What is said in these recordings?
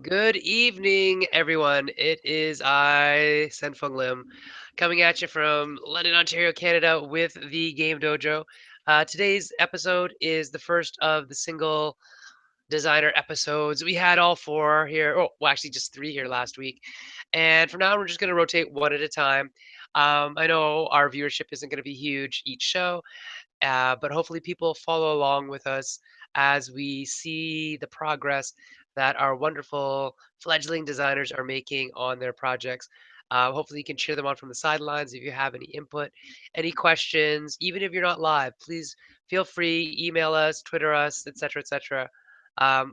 Good evening, everyone. It is I, Sen Fung Lim, coming at you from London, Ontario, Canada, with the Game Dojo. Today's episode is the first of the single designer episodes. We had all four here. Oh, well, actually, just three here last week. And from now on, we're just going to rotate one at a time. I know our viewership isn't going to be huge each show, but hopefully people follow along with us as we see the progress that our wonderful fledgling designers are making on their projects. Hopefully you can cheer them on from the sidelines. If you have any input, any questions, even if you're not live, please feel free, email us, Twitter us, etc., etc.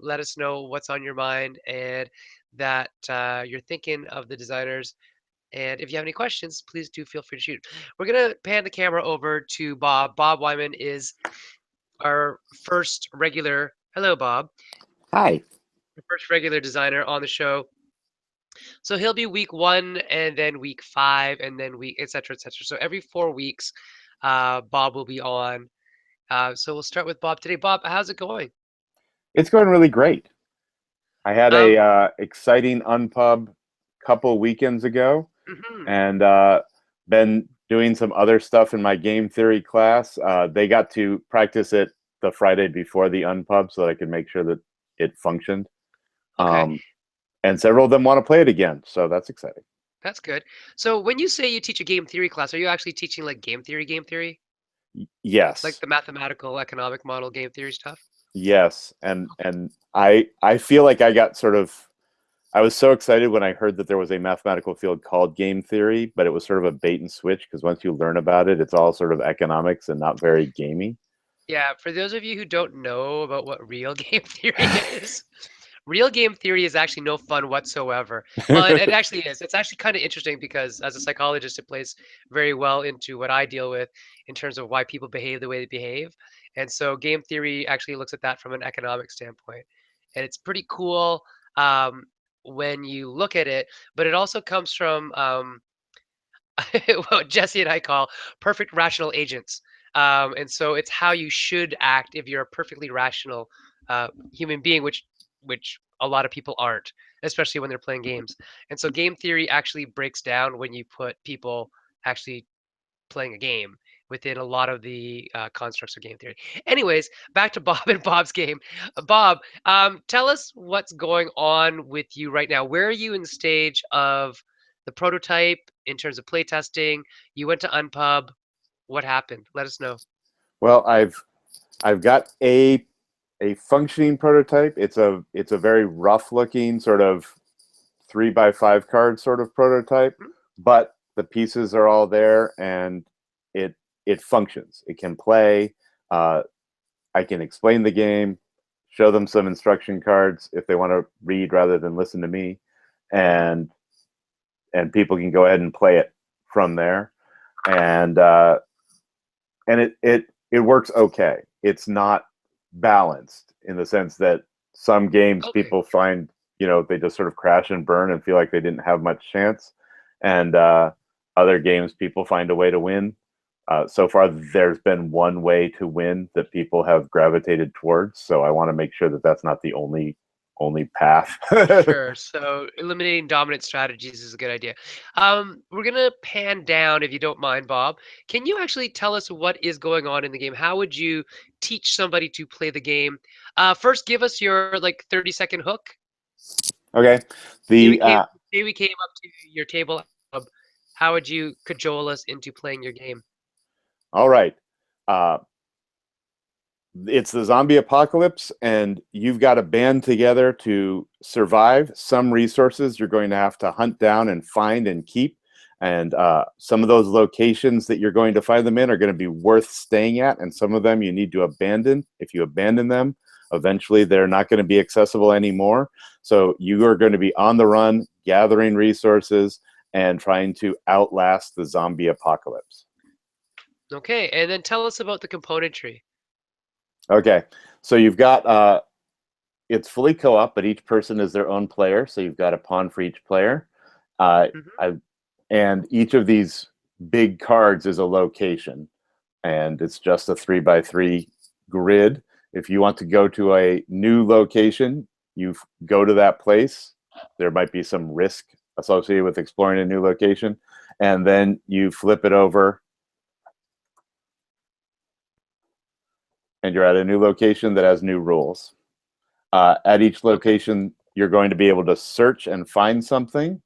Let us know what's on your mind and that you're thinking of the designers. And if you have any questions, please do feel free to shoot. We're going to pan the camera over to Bob. Bob Wieman is our first regular. Hello, Bob. Hi. The first regular designer on the show. So he'll be week 1 and then week 5 and then week, etc., etc. So every 4 weeks, Bob will be on. So we'll start with Bob today. Bob, how's it going? It's going really great. I had Um, a exciting UnPub couple weekends ago, mhm. and been doing some other stuff in my game theory class. They got to practice it the Friday before the UnPub so that I could make sure that it functioned. Okay, Um, and several of them want to play it again, so that's exciting. that's good. So when you say you teach a game theory class, are you actually teaching like game theory, like Yes, the mathematical economic model game theory stuff? yes, and I feel like I got sort of I was so excited when I heard that there was a mathematical field called game theory, but it was sort of a bait and switch because once you learn about it, it's all sort of economics and not very gamey. Yeah, for those of you who don't know about what real game theory is, real game theory is actually no fun whatsoever. Well, it actually is. It's actually kind of interesting because as a psychologist, it plays very well into what I deal with in terms of why people behave the way they behave. And so game theory actually looks at that from an economic standpoint. And it's pretty cool um, when you look at it, but it also comes from what Jesse and I call perfect rational agents. And so it's how you should act if you're a perfectly rational human being, which a lot of people aren't, especially when they're playing games. And so game theory actually breaks down when you put people actually playing a game within a lot of the constructs of game theory. Anyways, back to Bob and Bob's game. Bob, tell us what's going on with you right now. Where are you in the stage of the prototype in terms of playtesting? You went to UnPub. What happened? Let us know. Well, I've got a functioning prototype. It's a very rough looking sort of 3x5 card sort of prototype, Mhm. but the pieces are all there and it it functions. It can play. Uh, I can explain the game, show them some instruction cards if they want to read rather than listen to me, and people can go ahead and play it from there. And it works okay. It's not balanced in the sense that some games Okay. people find they just sort of crash and burn and feel like they didn't have much chance, and other games people find a way to win. So far, there's been one way to win that people have gravitated towards. So I want to make sure that that's not the only path. Sure. So eliminating dominant strategies is a good idea. We're gonna pan down, if you don't mind, Bob. Can you actually tell us what is going on in the game? How would you teach somebody to play the game? First, give us your like 30-second hook. Okay. Say we The came, say we came up to your table. How would you cajole us into playing your game? All right. Uh, it's the zombie apocalypse, and you've got to band together to survive. Some resources you're going to have to hunt down and find and keep, and some of those locations that you're going to find them in are going to be worth staying at, and some of them you need to abandon. If you abandon them, eventually they're not going to be accessible anymore. So you are going to be on the run, gathering resources, and trying to outlast the zombie apocalypse. Okay, and then tell us about the componentry. Okay, so you've got it's fully co-op, but each person is their own player. So you've got a pawn for each player. Uh, Hmm. I, and each of these big cards is a location, and it's just a 3x3 grid. If you want to go to a new location, you go to that place there might be some risk associated with exploring a new location. And then you flip it over and you're at a new location that has new rules. At each Okay. location, you're going to be able to search and find something.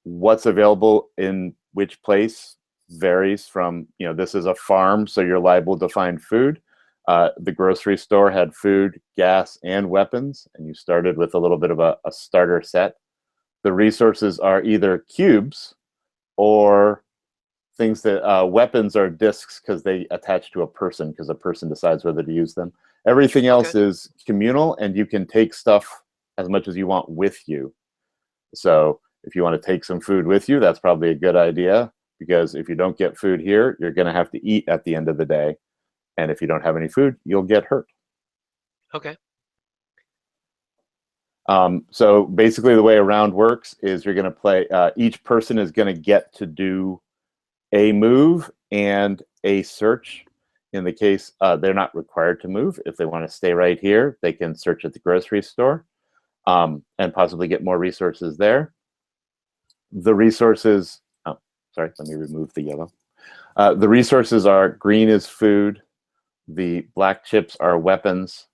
What's available in which place varies from, this is a farm, so you're liable to find food. The grocery store had food, gas, and weapons, and you started with a little bit of a starter set. The resources are either cubes or things that weapons are discs because they attach to a person because a person decides whether to use them. Everything Okay. else is communal, and you can take stuff as much as you want with you. So if you want to take some food with you, that's probably a good idea, because if you don't get food here, you're going to have to eat at the end of the day. And if you don't have any food, you'll get hurt. Okay. So basically the way a round works is you're going to play, each person is going to get to do a move and a search. In the case, they're not required to move. If they want to stay right here, they can search at the grocery store and possibly get more resources there. The resources, oh, sorry, let me remove the yellow. The resources are green is food, the black chips are weapons,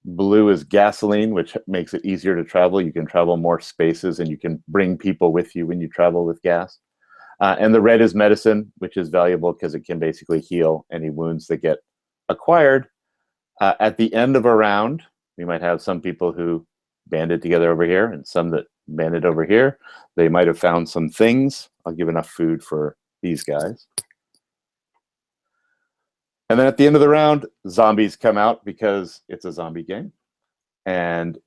blue is gasoline, which makes it easier to travel. You can travel more spaces and you can bring people with you when you travel with gas. And the red is medicine, which is valuable because it can basically heal any wounds that get acquired. At the end of a round, we might have some people who banded together over here and some that banded over here. They might have found some things. I'll give enough food for these guys. And then at the end of the round, zombies come out because it's a zombie game. And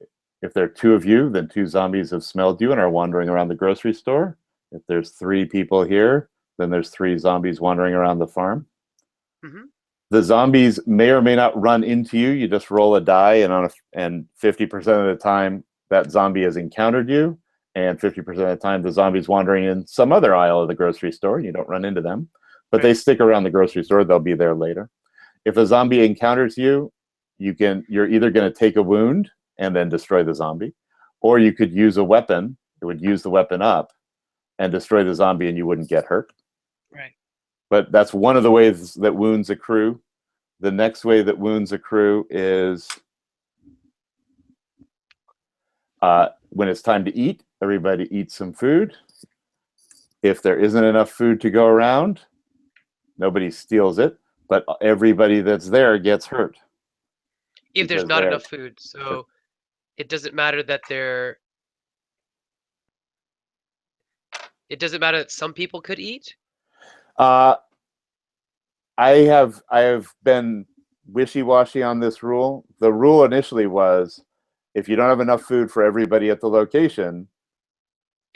if there are two of you, then two zombies have smelled you and are wandering around the grocery store. If there's three people here, then there's three zombies wandering around the farm. Mm-hmm. The zombies may or may not run into you. You just roll a die, and 50% of the time that zombie has encountered you, and 50% of the time the zombie's wandering in some other aisle of the grocery store. You don't run into them, but they Right. stick around the grocery store. They'll be there later. If a zombie encounters you, you're either going to take a wound and then destroy the zombie, or you could use a weapon. It would use the weapon up and destroy the zombie, and you wouldn't get hurt. Right. But that's one of the ways that wounds accrue. The next way that wounds accrue is when it's time to eat, everybody eats some food. If there isn't enough food to go around, nobody steals it, but everybody that's there gets hurt If there's because not they're. enough food, so it doesn't matter that it doesn't matter that some people could eat. Uh, I have been wishy-washy on this rule. The rule initially was, if you don't have enough food for everybody at the location,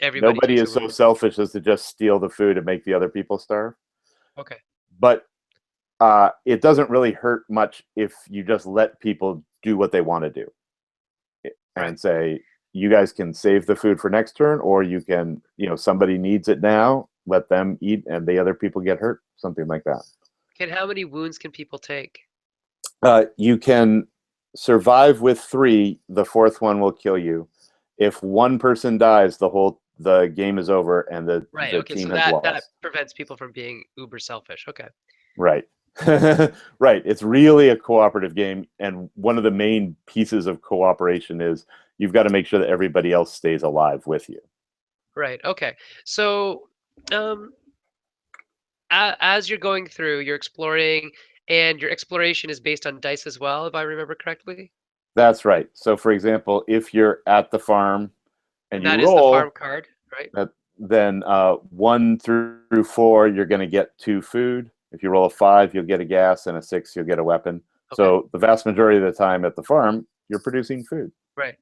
Everybody nobody takes a is so wound. selfish as to just steal the food and make the other people starve. Okay. But it doesn't really hurt much if you just let people do what they want to do Right. and say, you guys can save the food for next turn, or you can, somebody needs it now, let them eat and the other people get hurt, something like that. And how many wounds can people take? You can survive with 3. The 4th one will kill you. If one person dies, the game is over and Right. the Okay. team So has that lost. prevents people from being uber selfish. Okay. Right. Right. It's really a cooperative game, and one of the main pieces of cooperation is you've got to make sure that everybody else stays alive with you. Right. Okay. So, um, as you're going through, you're exploring, and your exploration is based on dice as well, if I remember correctly. That's right. So, for example, if you're at the farm and And you that is the farm roll, card, right? then 1 through 4, you're going to get 2 food. If you roll a 5, you'll get a gas, and a 6, you'll get a weapon. Okay. So the vast majority of the time at the farm, you're producing food. Right.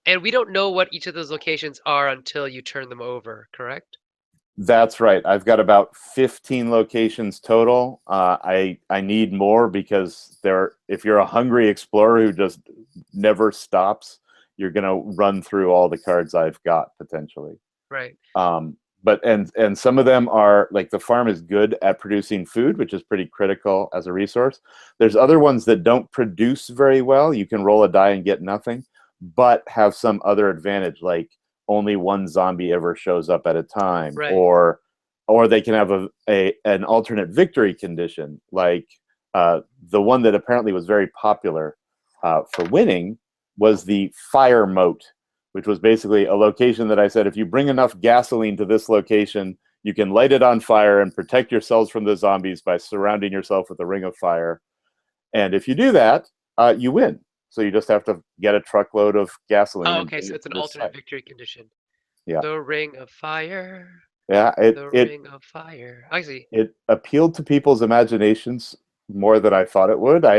And we don't know what each of those locations are until you turn them over, correct? That's right. I've got about 15 locations total. I need more because if you're a hungry explorer who just never stops, you're going to run through all the cards I've got potentially. Right. But some of them are like, the farm is good at producing food, which is pretty critical as a resource. There's other ones that don't produce very well. You can roll a die and get nothing. but have some other advantage, like only one zombie ever shows up at a time, Right. or they can have an alternate victory condition, like the one that apparently was very popular for winning was the fire moat, which was basically a location that I said, if you bring enough gasoline to this location, you can light it on fire and protect yourselves from the zombies by surrounding yourself with a ring of fire. And if you do that, you win. So you just have to get a truckload of gasoline Oh, and okay. bring So it it's to an this alternate site. victory condition. Yeah, The Ring of Fire. yeah. The Ring of Fire. I see. It appealed to people's imaginations more than I thought it would. I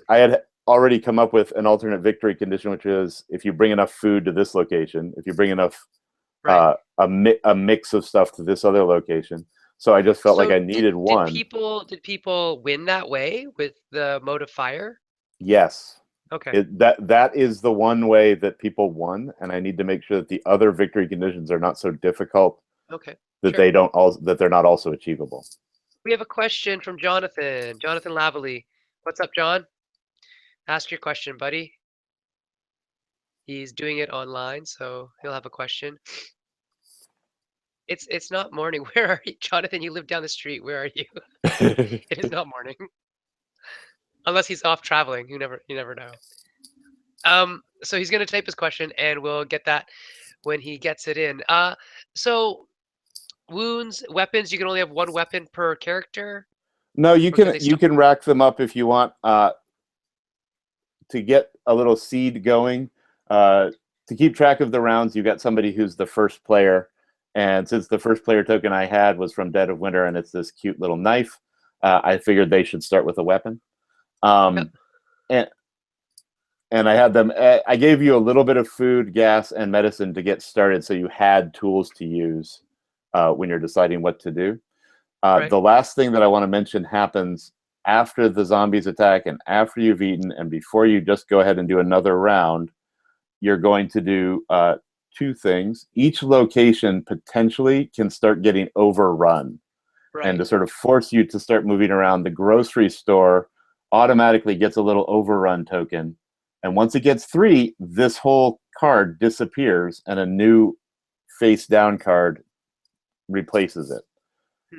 had already come up with an alternate victory condition, which is if you bring enough food to this location, if you bring enough Right. a mix of stuff to this other location. So I just felt like So I did needed did one. people did people win that way with the mode of fire? Yes. Okay. That is the one way that people won, and I need to make sure that the other victory conditions are not so difficult Okay. that Sure. they're not also achievable. We have a question from Jonathan. Jonathan Lavalley. What's up, John? Ask your question, buddy. He's doing it online, so he'll have a question. It's not morning. Where are you, Jonathan? You live down the street. Where are you? It is not morning, unless he's off traveling. You never know. So he's gonna type his question, and we'll get that when he gets it in. So wounds, weapons. You can only have one weapon per character, No, or can they you still? can rack them up if you want to get a little seed going. Uh, to keep track of the rounds, you got somebody who's the first player, and since the first player token I had was from Dead of Winter, and it's this cute little knife, I figured they should start with a weapon. Yep. Um, and I had them. I gave you a little bit of food, gas, and medicine to get started, so you had tools to use when you're deciding what to do. Right. The last thing that I want to mention happens after the zombies attack and after you've eaten, and before you just go ahead and do another round. You're going to do two things. Each location potentially can start getting overrun, and Right. to sort of force you to start moving around, the grocery store automatically gets a little overrun token. And once it gets three, this whole card disappears and a new face down card replaces it.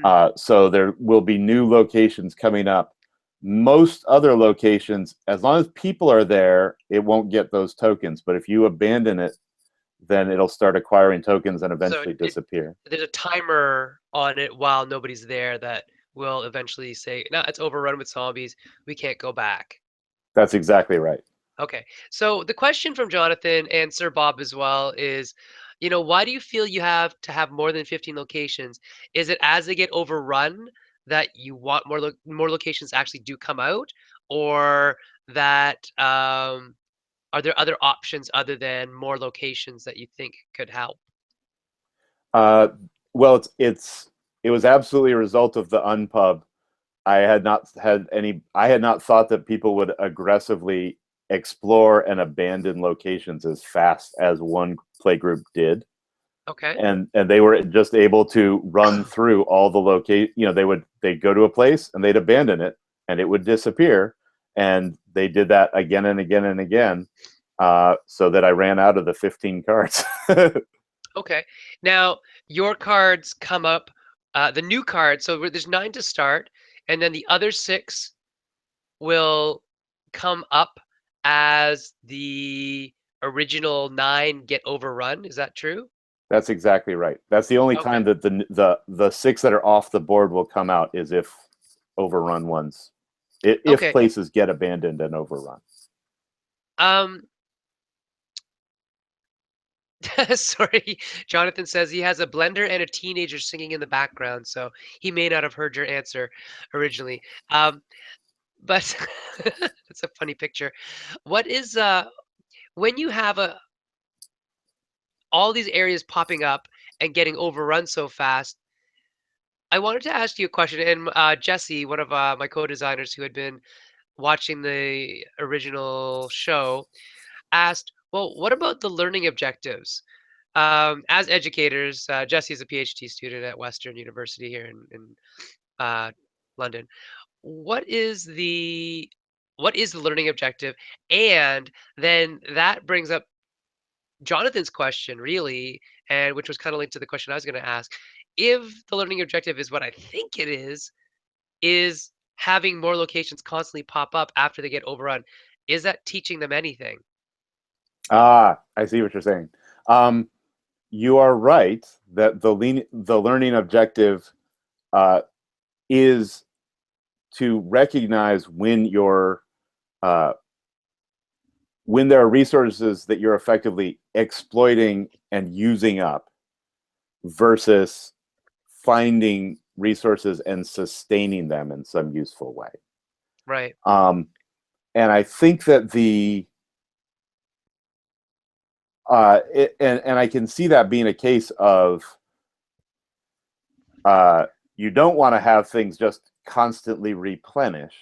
Hmm. So there will be new locations coming up. Most other locations, as long as people are there, it won't get those tokens. But if you abandon it, then it'll start acquiring tokens and So eventually disappear. there's a timer on it while nobody's there that will eventually say, "No, it's overrun with zombies. We can't go back." That's exactly right. Okay. So the question from Jonathan and Sir Bob as well is, why do you feel you have to have more than 15 locations? Is it as they get overrun that you want more locations actually do come out, or that are there other options other than more locations that you think could help? Uh, well, it was absolutely a result of the UnPub. I had not thought that people would aggressively explore and abandon locations as fast as one play group did. Okay. And they were just able to run through all the locate. They'd go to a place and they'd abandon it and it would disappear, and they did that again and again and again, so that I ran out of the 15 cards. Okay. Now, your cards come up, the new cards, so there's 9 to start, and then the other 6 will come up as the original 9 get overrun. Is that true? That's exactly right. That's the only Okay. time that the six that are off the board will come out is if overrun ones, if Okay. places get abandoned and overrun. Um, sorry. Jonathan says he has a blender and a teenager singing in the background, so he may not have heard your answer originally. But that's a funny picture. What is when you have a all these areas popping up and getting overrun so fast? I wanted to ask you a question, and Jesse, one of my co-designers who had been watching the original show, asked, "Well, what about the learning objectives?" As educators, Jesse is a PhD student at Western University here in London. What is the what is the learning objective? And then that brings up Jonathan's question, really, and which was kind of linked to the question I was going to ask. If the learning objective is what I think it is having more locations constantly pop up after they get overrun, is that teaching them anything? Ah, I see what you're saying. Um, you are right that the learning objective uh, is to recognize uh, when there are resources that you're effectively exploiting and using up versus finding resources and sustaining them in some useful way. Right. Um, and I think that and I can see that being a case of uh, you don't want to have things just constantly replenish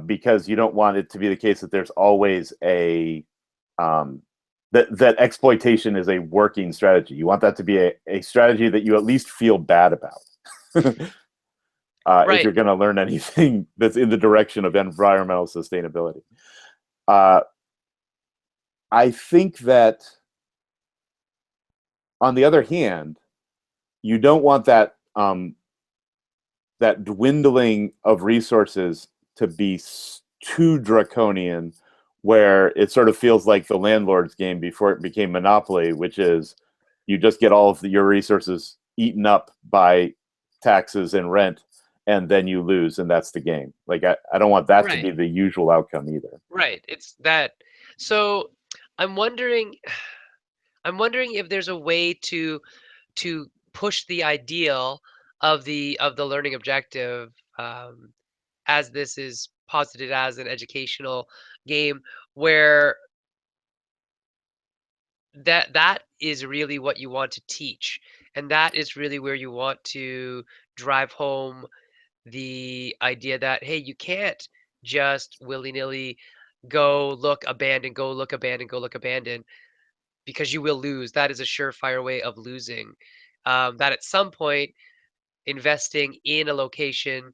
because you don't want it to be the case that there's always um, that exploitation is a working strategy. You want that to be a strategy that you at least feel bad about. If Right. you're going to learn anything that's in the direction of environmental sustainability. Uh, I think that, on the other hand, you don't want that dwindling of resources to be too draconian, where it sort of feels like the landlord's game before it became Monopoly, which is you just get all of your resources eaten up by taxes and rent, and then you lose, and that's the game. Like I don't want that to Right. be the usual outcome either. Right. It's that. So I'm wondering I'm wondering if there's a way to push the ideal of the learning objective, as this is posited as an educational game, where that is really what you want to teach, and that is really where you want to drive home the idea that, hey, you can't just willy-nilly go look abandoned, go look abandoned, because you will lose. That is a surefire way of losing. That at some point, investing in a location,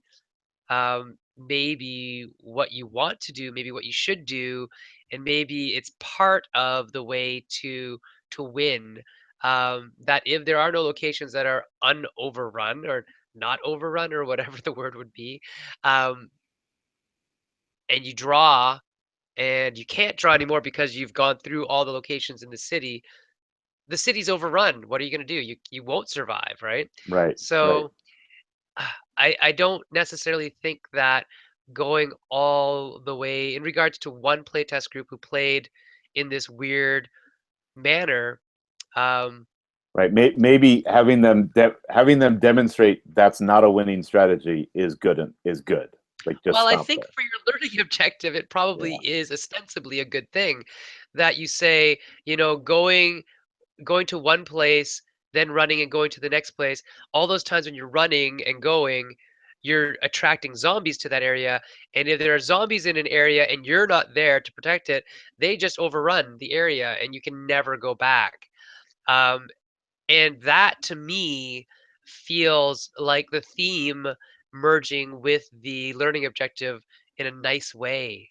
maybe what you want to do, maybe what you should do, and maybe it's part of the way to win. That if there are no locations that are unoverrun or not overrun or whatever the word would be, um, and you draw and you can't draw anymore because you've gone through all the locations in the city's overrun. What are you going to do? You won't survive, right? Right, right, So I don't necessarily think that going all the way in regards to one playtest group who played in this weird manner. Um, right. Maybe having them demonstrate that's not a winning strategy is good. Like just well, I stop think there. for your learning objective, it probably Yeah, is ostensibly a good thing that you say, going to one place, then running and going to the next place, all those times when you're running and going, you're attracting zombies to that area. And if there are zombies in an area and you're not there to protect it, they just overrun the area and you can never go back. Um, and that to me feels like the theme merging with the learning objective in a nice way,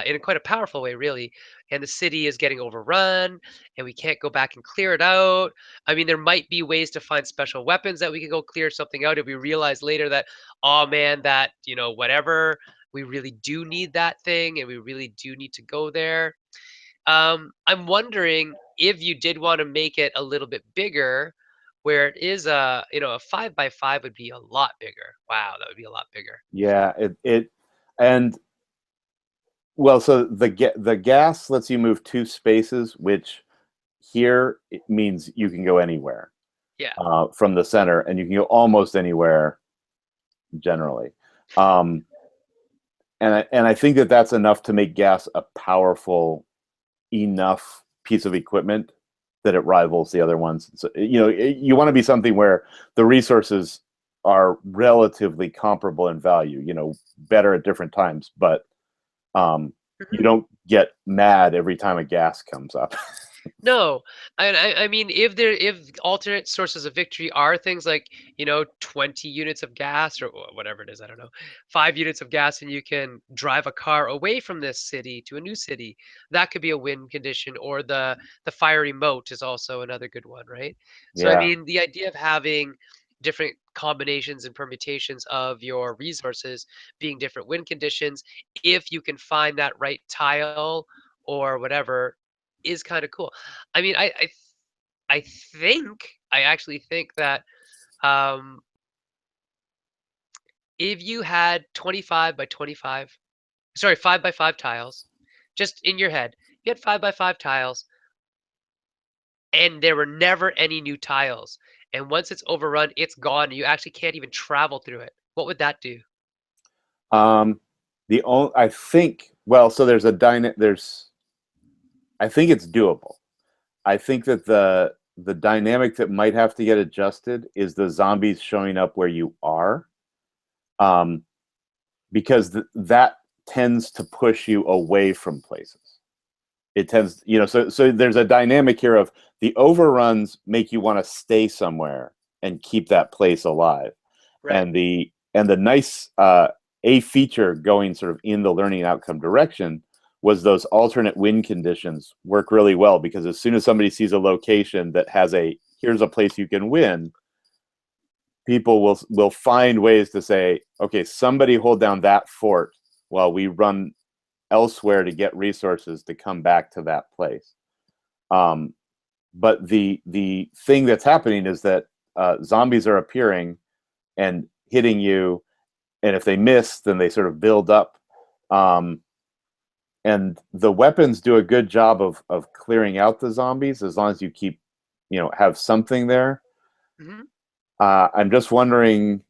in a quite a powerful way, really. And the city is getting overrun, and we can't go back and clear it out. I mean, there might be ways to find special weapons that we can go clear something out if we realize later that, oh man, that, whatever, we really do need that thing and we really do need to go there. I'm wondering if you did want to make it a little bit bigger, where it is a 5 by 5 would be a lot bigger. Wow, that would be a lot bigger. yeah. And well, so the gas lets you move two spaces, which here it means you can go anywhere Yeah. from the center, and you can go almost anywhere generally. Um, and I think that that's enough to make gas a powerful enough piece of equipment that it rivals the other ones. So, you want to be something where the resources are relatively comparable in value, better at different times, but um, you Mhm. don't get mad every time a gas comes up. No, I mean, if alternate sources of victory are things like 20 units of gas or whatever it is, I don't know, 5 units of gas, and you can drive a car away from this city to a new city, that could be a win condition. Or the fiery moat is also another good one, right? So I Yeah. mean, the idea of having different combinations and permutations of your resources being different win conditions, if you can find that right tile or whatever, is kind of cool. I mean, I think I actually think that um, if you had 25 by 25, sorry, 5 by 5 tiles, just in your head, you had 5 by 5 tiles, and there were never any new tiles. And once it's overrun, it's gone. And you actually can't even travel through it. What would that do? Um, the only I think well, so there's a there's I think it's doable. I think that the dynamic that might have to get adjusted is the zombies showing up where you are, um, because that tends to push you away from places. It tends, so there's a dynamic here of the overruns make you want to stay somewhere and keep that place alive, Right. and the nice a feature going sort of in the learning outcome direction was those alternate win conditions work really well, because as soon as somebody sees a location that has a here's a place you can win, people will find ways to say, okay, somebody hold down that fort while we run elsewhere to get resources to come back to that place. Um, but the thing that's happening is that zombies are appearing and hitting you, and if they miss, then they sort of build up. Um, and the weapons do a good job of clearing out the zombies as long as you keep, have something there. Hmm. I'm just wondering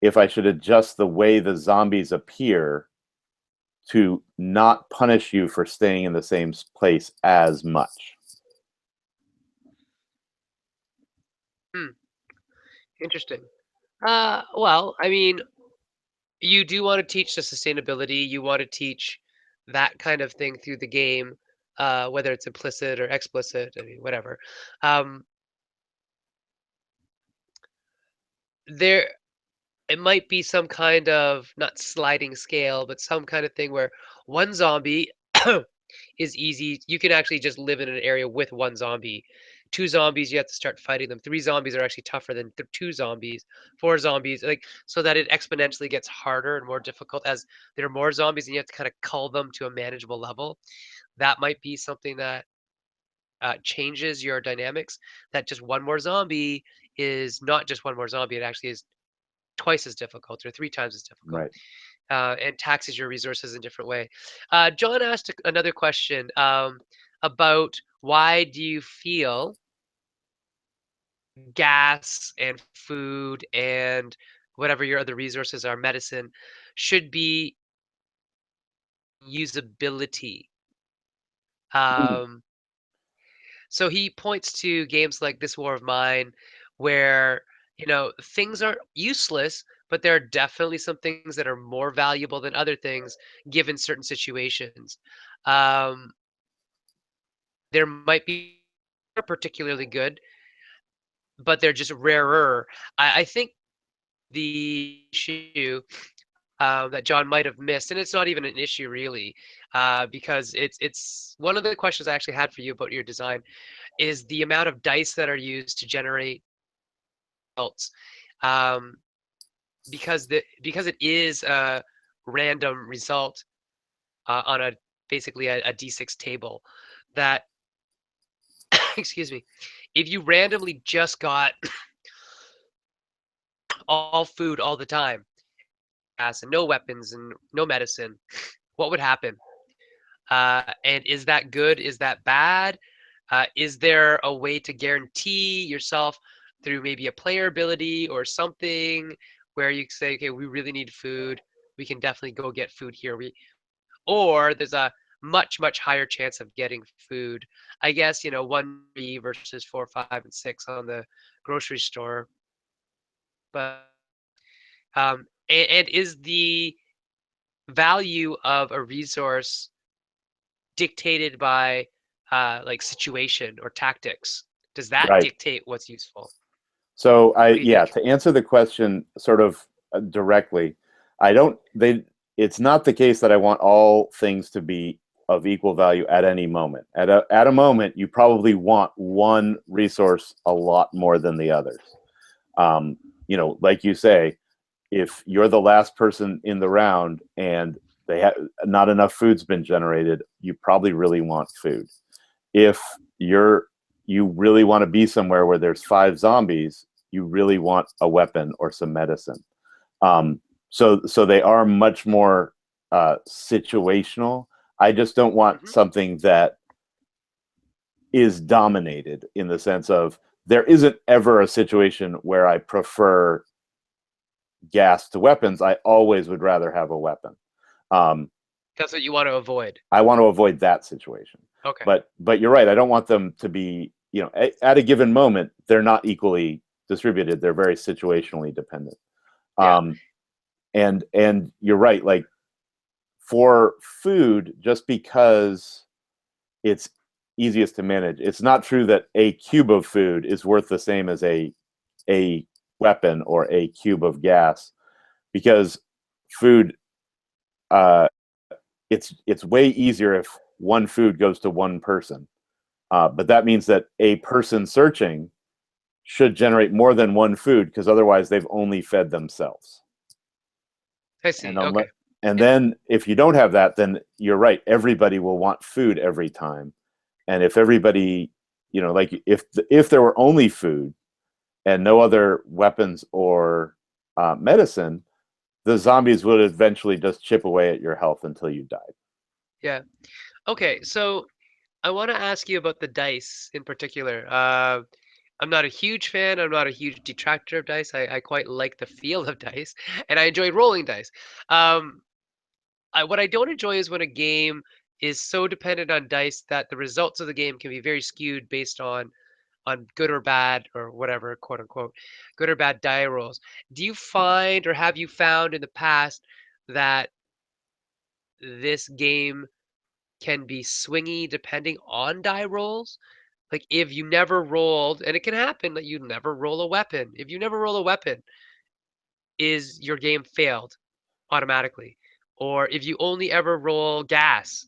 if I should adjust the way the zombies appear to not punish you for staying in the same place as much. Hmm. Interesting. Well, I mean, you do want to teach the sustainability. You want to teach that kind of thing through the game, whether it's implicit or explicit. I mean, whatever. Um, there, it might be some kind of not sliding scale, but some kind of thing where one zombie is easy. You can actually just live in an area with one zombie. Two zombies, you have to start fighting them. Three zombies are actually tougher than two zombies. Four zombies, like, so that it exponentially gets harder and more difficult as there are more zombies, and you have to kind of cull them to a manageable level. That might be something that changes your dynamics. That just one more zombie is not just one more zombie; it actually is twice as difficult or three times as difficult, Right. and taxes your resources in a different way. John asked another question about why do you feel gas and food and whatever your other resources are, medicine, should be usability. Hmm. Um, so he points to games like This War of Mine, where things aren't useless, but there are definitely some things that are more valuable than other things given certain situations. Um, there might be are particularly good, but they're just rarer. I think the issue that John might have missed, and it's not even an issue really, because it's one of the questions I actually had for you about your design is the amount of dice that are used to generate results, um, because it is a random result on a basically a d6 table that excuse me, if you randomly just got all food all the time, gas and no weapons and no medicine, what would happen? And is that good? Is that bad? Is there a way to guarantee yourself through maybe a player ability or something where you say, okay, we really need food. We can definitely go get food here. Or there's a much higher chance of getting food. I guess, 1 3 versus 4, 5, and 6 on the grocery store. But and is the value of a resource dictated by like situation or tactics? Does that Right. dictate what's useful? So What do you yeah, think? to answer the question sort of directly, I don't, they, it's not the case that I want all things to be of equal value at any moment. At a moment, you probably want one resource a lot more than the others. Um, like you say, if you're the last person in the round and they have not enough food's been generated, you probably really want food. If you're you really want to be somewhere where there's 5 zombies, you really want a weapon or some medicine. So they are much more situational. I just don't want Hmm. something that is dominated in the sense of there isn't ever a situation where I prefer gas to weapons. I always would rather have a weapon. Um, That's what you want to avoid. I want to avoid that situation. Okay. But you're right. I don't want them to be, at a given moment, they're not equally distributed. They're very situationally dependent. Yeah. Um, and you're right. Like for food, just because it's easiest to manage, it's not true that a cube of food is worth the same as a weapon or a cube of gas, because food, uh, it's way easier if one food goes to one person. But that means that a person searching should generate more than one food, because otherwise they've only fed themselves. I And see. unless, Okay. and And then if you don't have that, then you're right. Everybody will want food every time. And if everybody, like if there were only food and no other weapons or medicine, the zombies would eventually just chip away at your health until you died. yeah. Okay. So I want to ask you about the dice in particular. I'm not a huge fan. I'm not a huge detractor of dice. I quite like the feel of dice, and I enjoy rolling dice. Um, what I don't enjoy is when a game is so dependent on dice that the results of the game can be very skewed based on good or bad or whatever, quote unquote, good or bad die rolls. Do you find or have you found in the past that this game can be swingy depending on die rolls? Like if you never rolled, and it can happen that you never roll a weapon. If you never roll a weapon, is your game failed automatically? Or if you only ever roll gas,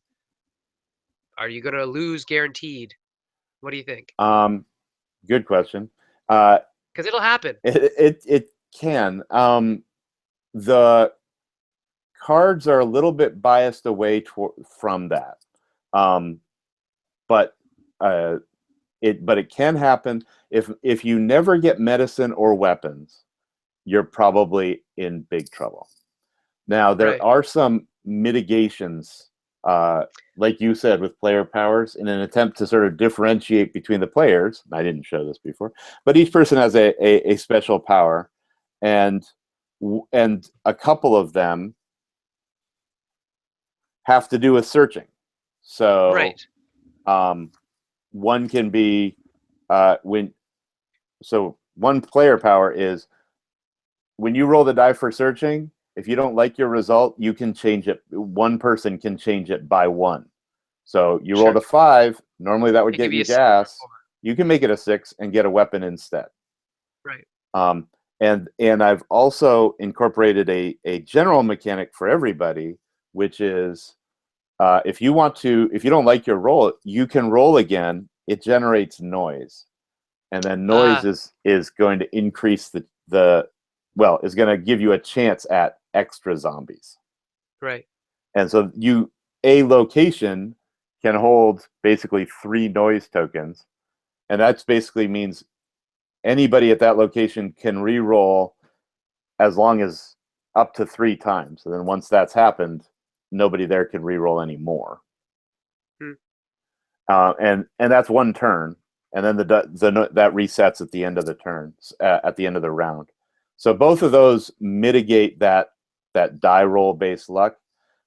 are you going to lose guaranteed? What do you think? Um, Good question. Uh, Because it'll happen. it can. The cards are a little bit biased away from that, um, but uh, it can happen. If you never get medicine or weapons, you're probably in big trouble. Now there Right. are some mitigations, uh, like you said, with player powers, in an attempt to sort of differentiate between the players. I didn't show this before, but each person has a special power, and and a couple of them have to do with searching. So Right. um, one can be when so one player power is when you roll the die for searching. If you don't like your result, you can change it. One person can change it by one. So you rolled Sure. a 5. Normally that would It could get be you a 6 or gas. 4. You can make it a 6 and get a weapon instead. Right. Um, and I've also incorporated a general mechanic for everybody, which is if you don't like your roll, you can roll again. It generates noise, and then noise Ah, is going to increase the well, is going to give you a chance at extra zombies. right. And so a location can hold basically 3 noise tokens, and that basically means anybody at that location can re-roll as long as up to 3 times. And then once that's happened, nobody there can re-roll anymore. Hmm. And that's one turn, and then that resets at the end of the turn, at the end of the round. So both of those mitigate that die roll based luck.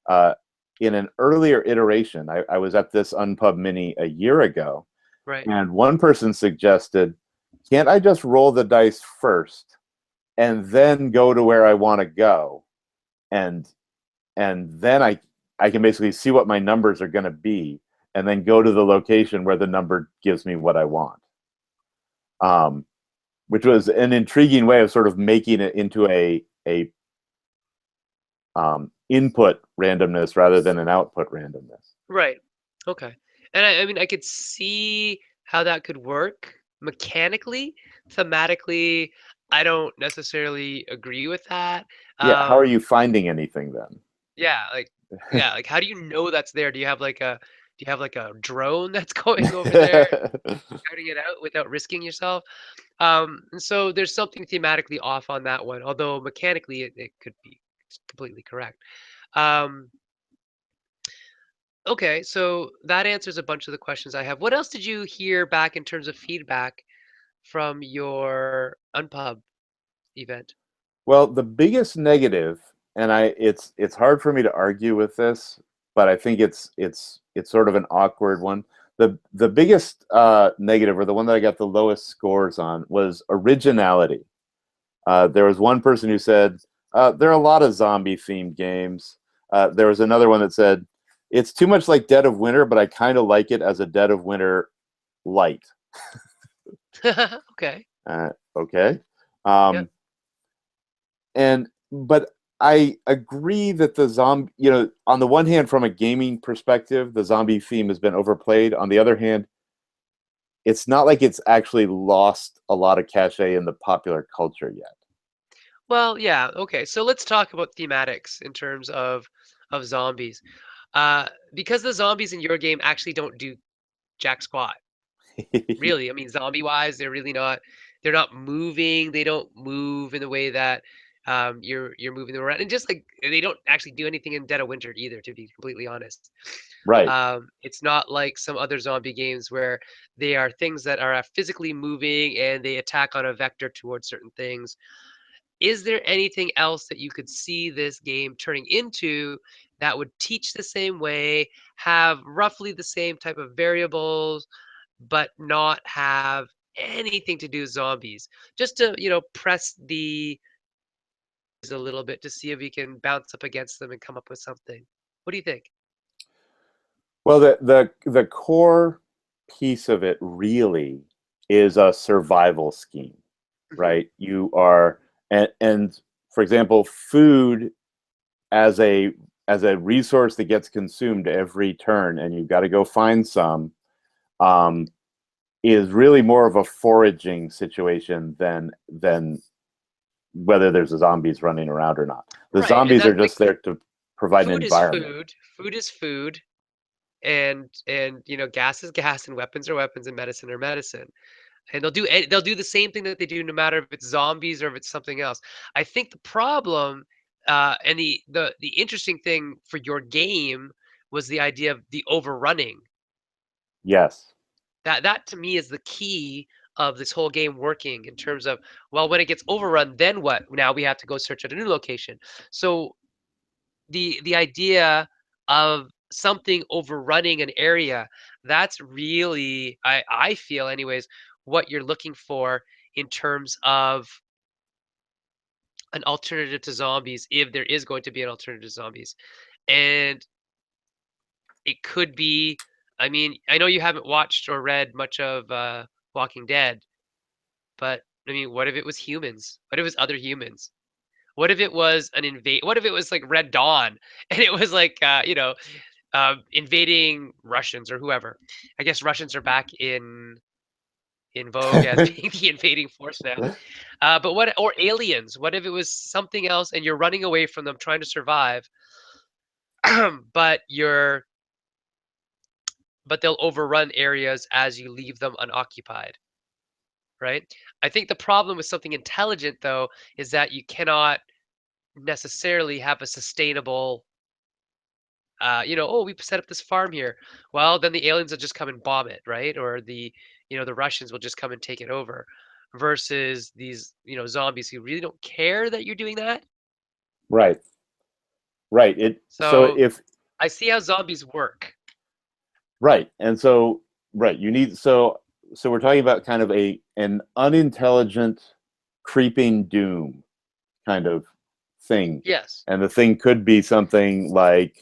Uh, in an earlier iteration, I was at this UnPub mini a year ago, Right. and one person suggested, "Can't I just roll the dice first and then go to where I want to go, and then I can basically see what my numbers are going to be, and then go to the location where the number gives me what I want. Um, which was an intriguing way of sort of making it into a input randomness rather than an output randomness. Right. Okay. And I mean, I could see how that could work mechanically. Thematically, I don't necessarily agree with that. Yeah, how are Um, you finding anything then? yeah, like how do you know that's there? Do you have like a drone that's going over there scouting it out without risking yourself? And so there's something thematically off on that one, although mechanically it could be completely correct. Um, okay, so that answers a bunch of the questions I have. What else did you hear back in terms of feedback from your Unpub event? Well, the biggest negative, and it's hard for me to argue with this, but I think it's sort of an awkward one. The biggest negative, or the one that I got the lowest scores on, was originality. There was one person who said there are a lot of zombie themed games. There was another one that said it's too much like Dead of Winter, but I kind of like it as a Dead of Winter light. Okay. Okay. Yep. Um, and but I agree that the zombie, on the one hand, from a gaming perspective, the zombie theme has been overplayed. On the other hand, it's not like it's actually lost a lot of cachet in the popular culture yet. Well, yeah. Okay. So let's talk about thematics in terms of zombies. Because the zombies in your game actually don't do jack squat. Really, I mean, zombie wise, they're not moving. They don't move in the way that you're moving them around. And just like they don't actually do anything in Dead of Winter either, to be completely honest. Right. It's not like some other zombie games where they are things that are physically moving and they attack on a vector towards certain things. Is there anything else that you could see this game turning into that would teach the same way, have roughly the same type of variables, but not have anything to do with zombies? Just to, press the a little bit to see if we can bounce up against them and come up with something. What do you think? Well, the core piece of it really is a survival scheme, Hmm. right? You are and for example, food as a resource that gets consumed every turn, and you've got to go find some, um, is really more of a foraging situation than whether there's zombies running around or not. The Right, and zombies are that's like just there to provide an food is environment. food, food is food, and gas is gas, and weapons are weapons, and medicine are medicine. And they'll do the same thing that they do no matter if it's zombies or if it's something else. I think the problem and the interesting thing for your game was the idea of the overrunning. Yes. That to me is the key of this whole game working in terms of, well, when it gets overrun, then what? Now we have to go search at a new location. So the idea of something overrunning an area, that's really, I feel anyways, what you're looking for in terms of an alternative to zombies, if there is going to be an alternative to zombies. And it could be, I mean, I know you haven't watched or read much of Walking Dead, but I mean, what if it was humans? What if it was other humans? What if it was an invade? What if it was like Red Dawn and it was like invading Russians or whoever? I guess Russians are back in vogue as being the invading force now. But what, or aliens? What if it was something else and you're running away from them trying to survive, but they'll overrun areas as you leave them unoccupied, right? I think the problem with something intelligent though is that you cannot necessarily have a sustainable oh, we set up this farm here. Well, then the aliens will just come and bomb it, right? Or the Russians will just come and take it over versus these, zombies who really don't care that you're doing that. Right. Right. It so So if I see how zombies work. right. And so right, you need so we're talking about kind of an unintelligent creeping doom kind of thing. Yes, And the thing could be something like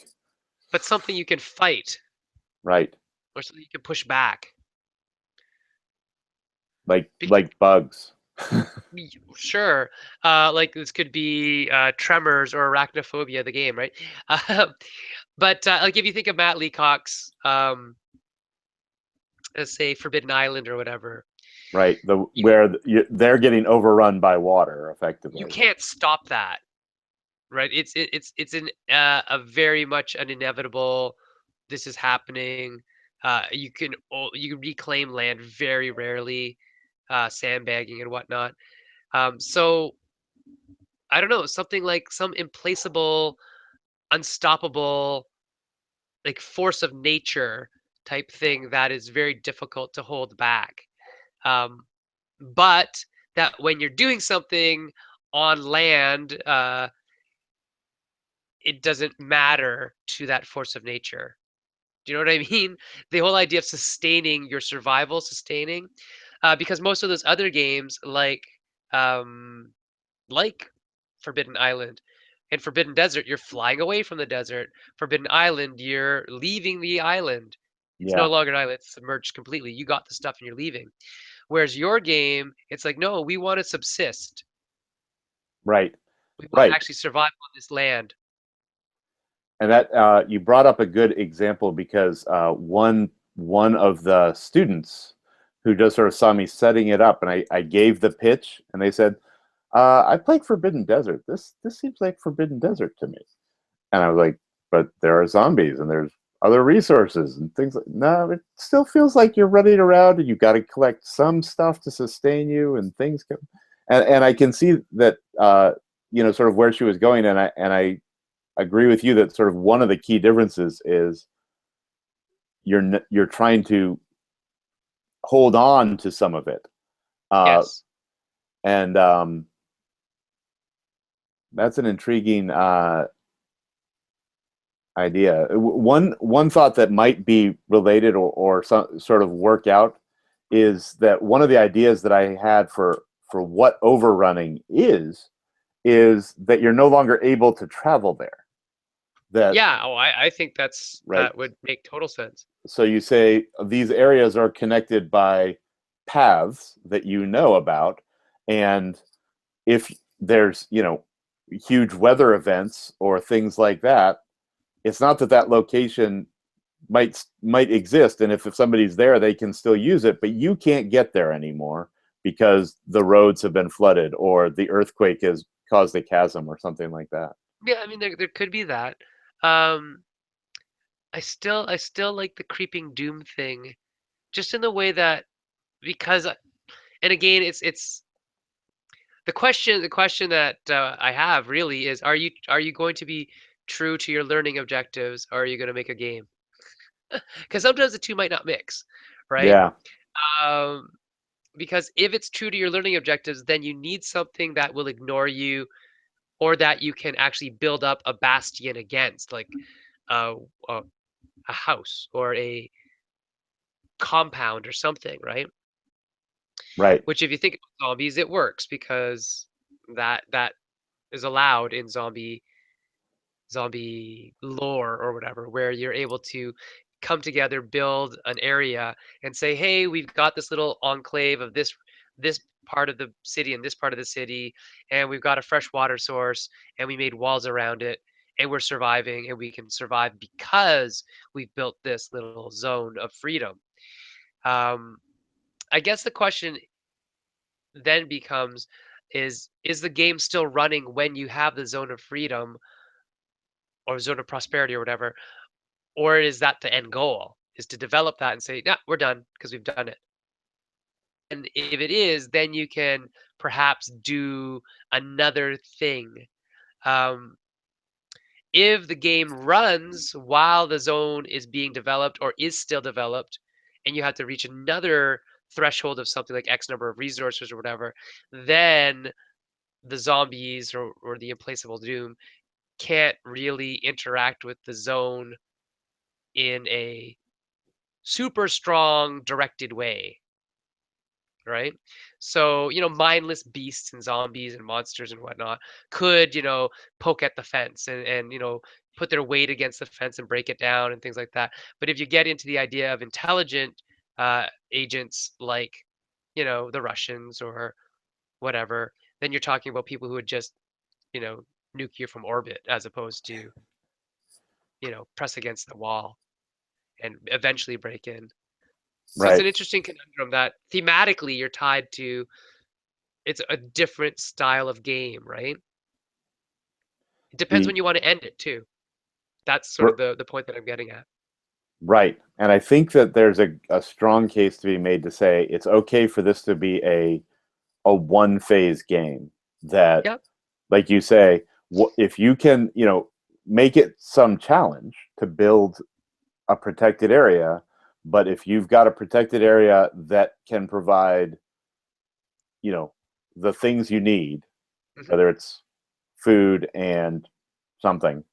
but something you can fight. right. or something you can push back. like bugs. Sure. Like this could be Tremors or Arachnophobia, the game, right? Um, but like if you think of Matt Leacock's, let's say Forbidden Island or whatever, Right, you they're getting overrun by water you effectively. can't stop that, right? It's a very much an inevitable. This is happening. You can reclaim land very rarely, sandbagging and whatnot. So I don't know, something like some implaceable, unstoppable, like force of nature type thing that is very difficult to hold back. Um, but that when you're doing something on land, it doesn't matter to that force of nature. Do you know what I mean? The whole idea of sustaining your survival, sustaining, because most of those other games, um, like Forbidden Island and Forbidden Desert, you're flying away from the desert. Forbidden Island, you're leaving the island. It's no Yeah, longer an island; it's submerged completely. You got the stuff and you're leaving. Whereas your game, it's like, no, we want to subsist. right, We want to right. actually survive on this land. And that you brought up a good example because one of the students who just sort of saw me setting it up, and I gave the pitch, and they said, "I played Forbidden Desert. This seems like Forbidden Desert to me." And I was like, "But there are zombies and there's other resources and things like no, it still feels like you're running around and you got to collect some stuff to sustain you and things come." And I can see that sort of where she was going, and I agree with you that sort of one of the key differences is you're trying to hold on to some of it, uh, Yes. and that's an intriguing idea. One thought that might be related or some sort of work out is that one of the ideas that I had for what overrunning is that you're no longer able to travel there. That Yeah. Oh, I think right. that would make total sense. So you say these areas are connected by paths that you know about, and if there's huge weather events or things like that, it's not that that location might exist, and if somebody's there they can still use it, but you can't get there anymore because the roads have been flooded or the earthquake has caused a chasm or something like that. Yeah, I mean there could be that. Um, I still like the creeping doom thing, just in the way that because and again it's the question that I have really is are you going to be true to your learning objectives or are you going to make a game? Because sometimes the two might not mix, right? Yeah, Um, because if it's true to your learning objectives, then you need something that will ignore you or that you can actually build up a bastion against, like a, a, a house or a compound or something, right? right, Which, if you think of zombies, it works because that is allowed in zombie lore or whatever, where you're able to come together, build an area, and say, "Hey, we've got this little enclave of this part of the city and this part of the city, and we've got a fresh water source, and we made walls around it, and we're surviving, and we can survive because we've built this little zone of freedom." Um, I guess the question then becomes, is the game still running when you have the zone of freedom or zone of prosperity or whatever? Or is that the end goal? Is to develop that and say, yeah, we're done because we've done it. And if it is, then you can perhaps do another thing. Um, if the game runs while the zone is being developed or is still developed, and you have to reach another threshold of something like X number of resources or whatever, then the zombies or the implaceable doom can't really interact with the zone in a super strong directed way, right? So, mindless beasts and zombies and monsters and whatnot could, poke at the fence and put their weight against the fence and break it down and things like that. But if you get into the idea of intelligent agents like, the Russians or whatever, then you're talking about people who would just, you know, nuke you from orbit as opposed to, press against the wall and eventually break in. So it's Right. an interesting conundrum that thematically you're tied to. It's a different style of game, right? It depends when The you want to end it too. That's sort of r- the point that I'm getting at. right. And I think that there's a strong case to be made to say it's okay for this to be a one phase game that, Yep. like you say, if you can, make it some challenge to build a protected area, but if you've got a protected area that can provide, you know, the things you need, Hmm. whether it's food and something,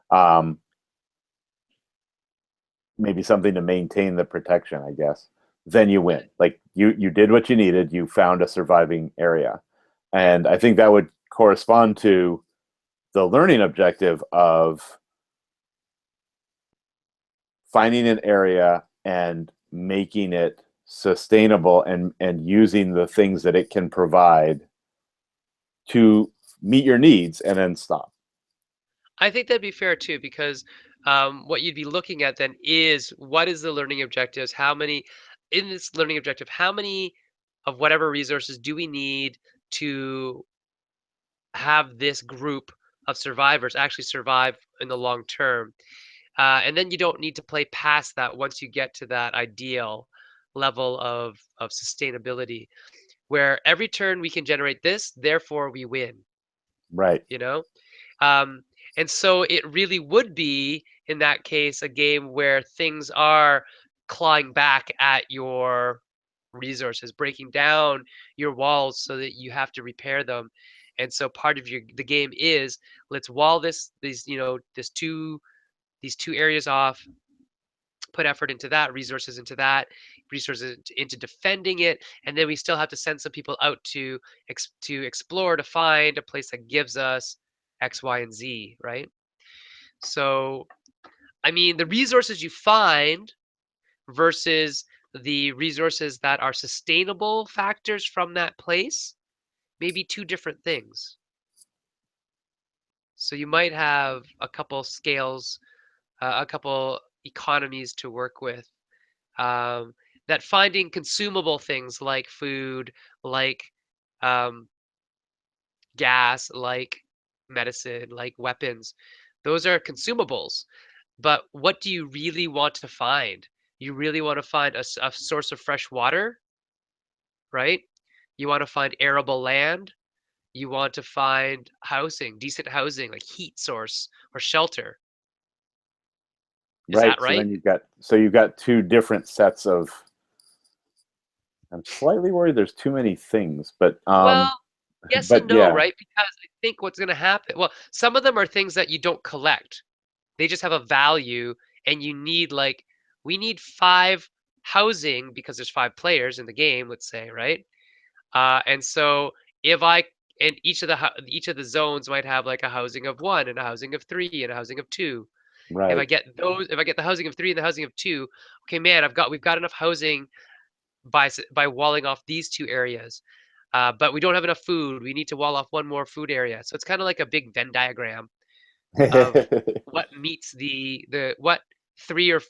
um, maybe something to maintain the protection, I guess, then you win. Like you did what you needed, you found a surviving area. Yeah. And I think that would correspond to the learning objective of finding an area and making it sustainable and using the things that it can provide to meet your needs and then stop. I think that'd be fair too, because what you'd be looking at then is what is the learning objectives? How many in this learning objective? How many of whatever resources do we need to have this group of survivors actually survive in the long term? And then you don't need to play past that once you get to that ideal level of sustainability, where every turn we can generate this, therefore we win. Right. You know, um, and so it really would be in that case a game where things are clawing back at your resources, breaking down your walls so that you have to repair them. And so part of the game is let's wall these two areas off, put effort into that, resources into defending it, and then we still have to send some people out to explore to find a place that gives us X, Y, and Z, right? So, I mean, the resources you find versus the resources that are sustainable factors from that place may be two different things. So you might have a couple scales, a couple economies to work with, um, that finding consumable things like food, like um, gas, like medicine, like weapons, those are consumables. But what do you really want to find? You really want to find a source of fresh water, right? You want to find arable land. You want to find housing, decent housing, like heat source or shelter. Is Right. that So right? then you've got two different sets of. I'm slightly worried there's too many things, but Well, yes and but no, yeah, right? Because I think what's going to happen, well, some of them are things that you don't collect. They just have a value, and you need like we need five housing because there's five players in the game, let's say, right? And so if I and each of the zones might have like a housing of one and a housing of three and a housing of two. right. If I get the housing of three and the housing of two, okay, man, we've got enough housing by walling off these two areas. But we don't have enough food. We need to wall off one more food area. So it's kind of like a big Venn diagram of what meets the what three or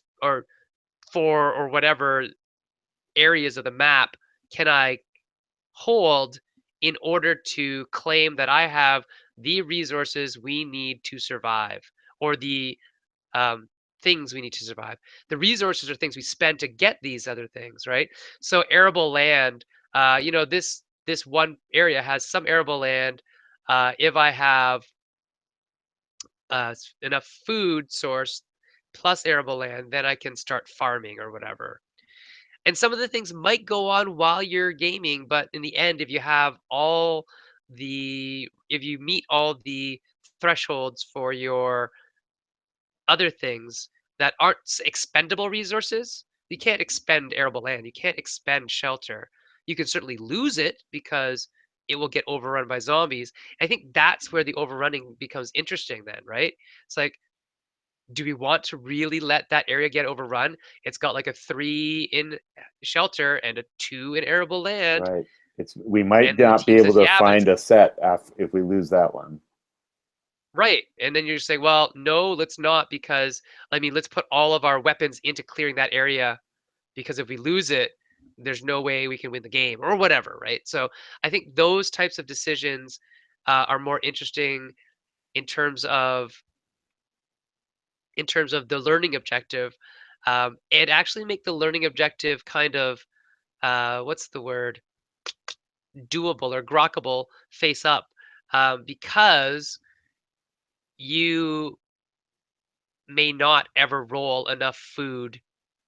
four or whatever areas of the map can I hold in order to claim that I have the resources we need to survive, or the um, things we need to survive. The resources are things we spend to get these other things, right? So arable land, this one area has some arable land. If I have enough food source plus arable land, then I can start farming or whatever. And some of the things might go on while you're gaming, but in the end, if you meet all the thresholds for your other things that aren't expendable resources, you can't expend arable land, you can't expend shelter. You can certainly lose it because it will get overrun by zombies. I think that's where the overrunning becomes interesting then, right? It's like Do we want to really let that area get overrun? It's got like a 3 in shelter and a 2 in arable land, Right. It's we might and the not be team able says, to "Yeah, but it's find a set if we lose that one. right." And then you're just saying, "Well, no, let's not because I mean, let's put all of our weapons into clearing that area because if we lose it, there's no way we can win the game or whatever, right?" So I think those types of decisions are more interesting in terms of the learning objective, and actually make the learning objective kind of what's the word, doable or grokkable face up, because you may not ever roll enough food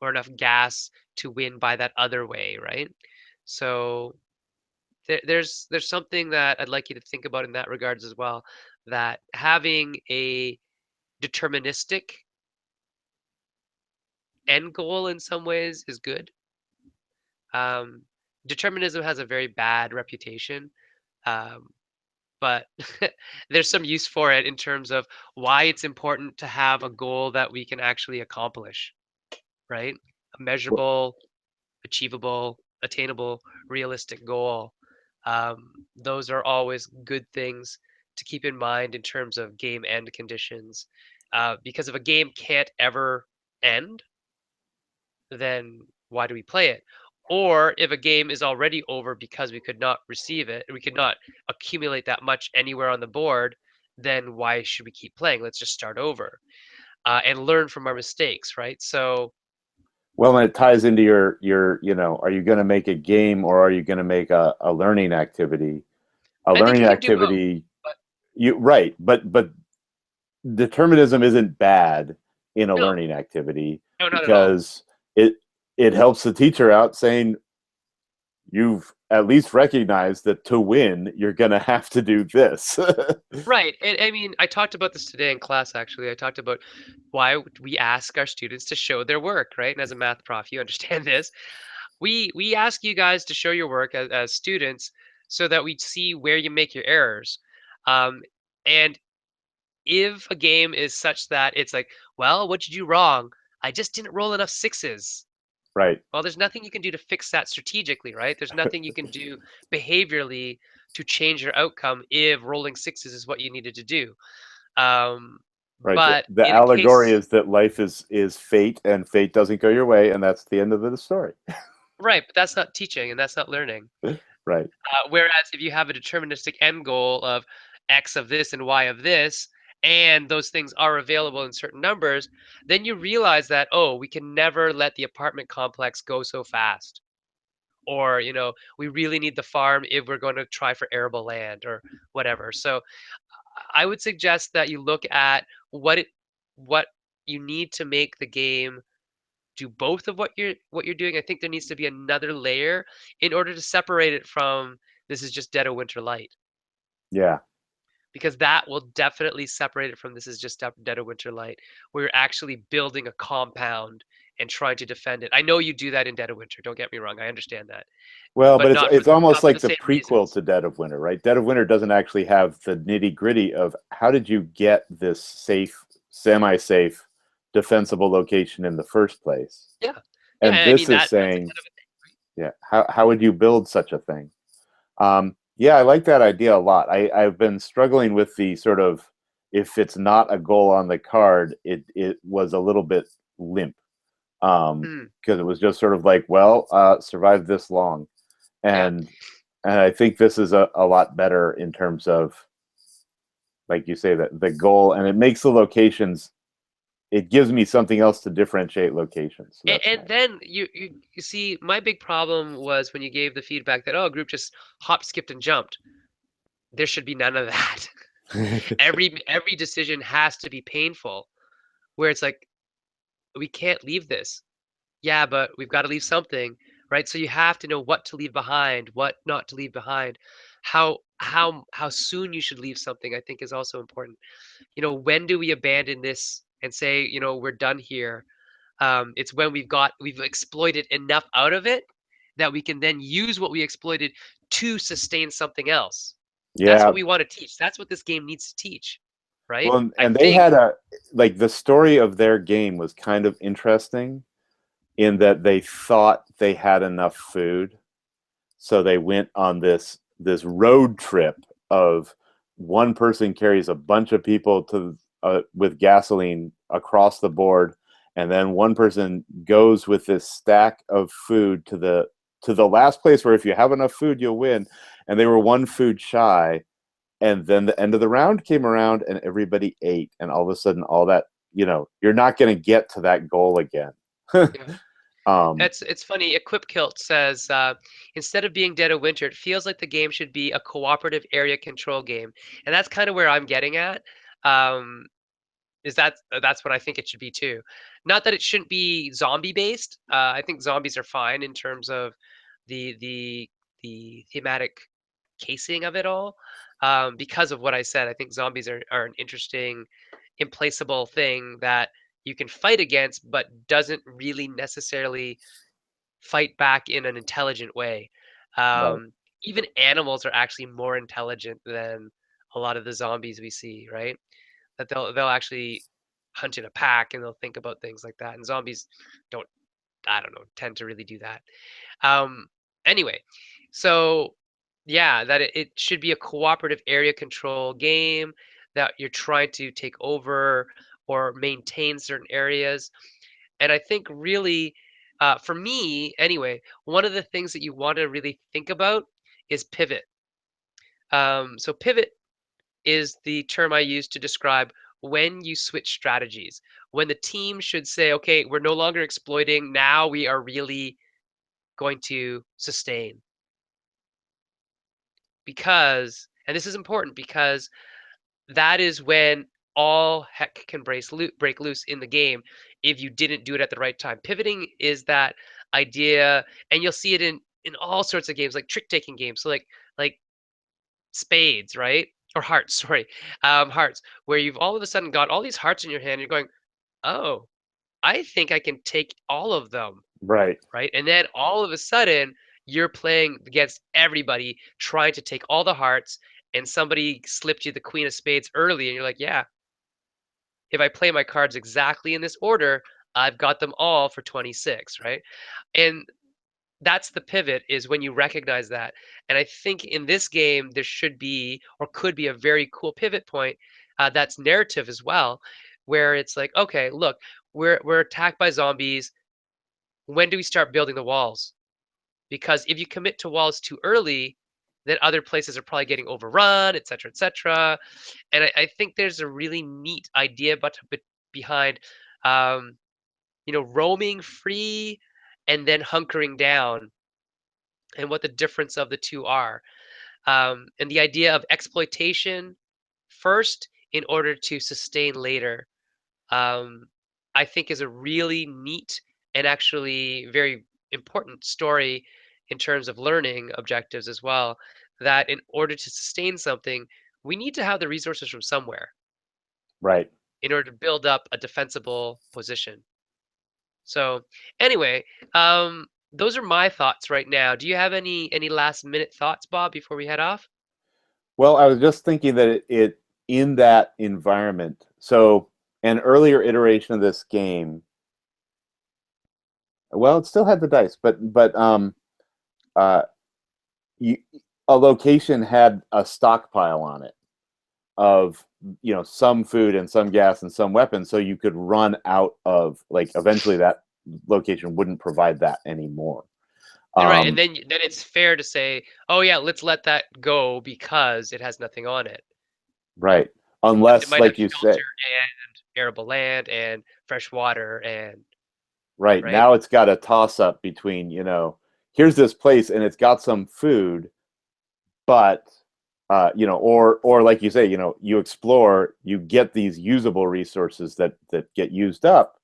or enough gas to win by that other way, right? So there's something that I'd like you to think about in that regards as well, that having a deterministic end goal in some ways is good. Um, Determinism has a very bad reputation, um, but there's some use for it in terms of why it's important to have a goal that we can actually accomplish, right? A measurable, achievable, attainable, realistic goal. Those are always good things to keep in mind in terms of game end conditions. Because if a game can't ever end, then why do we play it? Or if a game is already over because we could not receive it, we could not accumulate that much anywhere on the board, then why should we keep playing? Let's just start over and learn from our mistakes, right? So Well, and it ties into your are you going to make a game or are you going to make a learning activity? A I think learning you can do both. activity, But you right, but determinism isn't bad in a no, learning activity no, not at all. because it it helps the teacher out saying you've at least recognized that to win you're going to have to do this. Right. And I mean, I talked about this today in class, actually. I talked about why we ask our students to show their work, right? And as a math prof, you understand this. We ask you guys to show your work as students so that we see where you make your errors. Um, and if a game is such that it's like, well, what did you do wrong? I just didn't roll enough sixes. Right. Well, there's nothing you can do to fix that strategically, right? There's nothing you can do behaviorally to change your outcome if rolling sixes is what you needed to do. Um, Right. but The in a allegory case, is that life is fate and fate doesn't go your way and that's the end of the story. right, but that's not teaching and that's not learning. Right. Whereas if you have a deterministic end goal of X of this and Y of this, and those things are available in certain numbers, then you realize that, oh, we can never let the apartment complex go so fast. Or, we really need the farm if we're going to try for arable land or whatever. So I would suggest that you look at what you need to make the game do both of what you're doing. I think there needs to be another layer in order to separate it from this is just Dead of Winter Light, Yeah. because that will definitely separate it from this is just Dead of Winter Light, where you're actually building a compound and trying to defend it. I know you do that in Dead of Winter. Don't get me wrong. I understand that, Well, but but it's almost not for the like the same prequel reasons. to Dead of Winter, right? Dead of Winter doesn't actually have the nitty-gritty of how did you get this safe, semi-safe, defensible location in the first place? Yeah, yeah. And I this mean is that's a saying, kind of a thing, right? yeah, how would you build such a thing? Yeah, I like that idea a lot. I've been struggling with the sort of if it's not a goal on the card, it was a little bit limp Mm, because it was just sort of like, well, survive this long, yeah. and and I think this is a lot better in terms of like you say that the goal, and it makes the locations. It gives me something else to differentiate locations. So that's And nice. then you see, my big problem was when you gave the feedback that, oh, a group just hopped, skipped, and jumped. There should be none of that. Every decision has to be painful, where it's like we can't leave this. Yeah, but we've got to leave something, right? So you have to know what to leave behind, what not to leave behind, how soon you should leave something. I think is also important. When do we abandon this and say, we're done here? It's when we've exploited enough out of it that we can then use what we exploited to sustain something else. That's Yeah, what we want to teach. That's what this game needs to teach. right? Well, I and they think. had a like the story of their game was kind of interesting in that they thought they had enough food, so they went on this road trip of one person carries a bunch of people to with gasoline across the board, and then one person goes with this stack of food to the last place where if you have enough food you'll win, and they were one food shy, and then the end of the round came around and everybody ate, and all of a sudden all that, you're not going to get to that goal again. Yeah. um It's funny. Equip Kilt says instead of being Dead of Winter, it feels like the game should be a cooperative area control game, and that's kind of where I'm getting at. Um, is that's what I think it should be too. Not that it shouldn't be zombie based. I think zombies are fine in terms of the the the thematic casing of it all. Because of what I said, I think zombies are an interesting, implaceable thing that you can fight against, but doesn't really necessarily fight back in an intelligent way. right. Even animals are actually more intelligent than a lot of the zombies we see, right? That they'll actually hunt in a pack and they'll think about things like that. And zombies don't, I don't know, tend to really do that. Um, anyway, so yeah, that it should be a cooperative area control game that you're trying to take over or maintain certain areas. And I think really, for me anyway, one of the things that you want to really think about is pivot. So pivot is the term I use to describe when you switch strategies. When the team should say, okay, we're no longer exploiting, now we are really going to sustain. Because, and this is important because that is when all heck can break loose in the game if you didn't do it at the right time. Pivoting is that idea, and you'll see it in all sorts of games, like trick taking games. So like spades, right? Or hearts, sorry, hearts, where you've all of a sudden got all these hearts in your hand. And you're going, oh, I think I can take all of them, Right. right? And then all of a sudden, you're playing against everybody, trying to take all the hearts, and somebody slipped you the queen of spades early, and you're like, yeah, if I play my cards exactly in this order, I've got them all for 26, right? And that's the pivot is when you recognize that. And I think in this game, there should be or could be a very cool pivot point that's narrative as well, where it's like, okay, look, we're attacked by zombies. When do we start building the walls? Because if you commit to walls too early, then other places are probably getting overrun, et cetera, et cetera. And I think there's a really neat idea behind, um, roaming free and then hunkering down and what the difference of the two are. And the idea of exploitation first in order to sustain later, um, I think is a really neat and actually very important story in terms of learning objectives as well. That in order to sustain something, we need to have the resources from somewhere Right. in order to build up a defensible position. So anyway, those are my thoughts right now. Do you have any last minute thoughts, Bob, before we head off? Well, I was just thinking that it in that environment. So an earlier iteration of this game, well, it still had the dice, but uh, you, a location had a stockpile on it of some food and some gas and some weapons, so you could run out of like eventually that location wouldn't provide that anymore. Right, and Um, then it's fair to say, oh yeah, let's let that go because it has nothing on it. right. But it Unless, might have like you shelter say, and arable land and fresh water and right right. now it's got a toss up between, here's this place and it's got some food, but or like you say, you explore, you get these usable resources that get used up,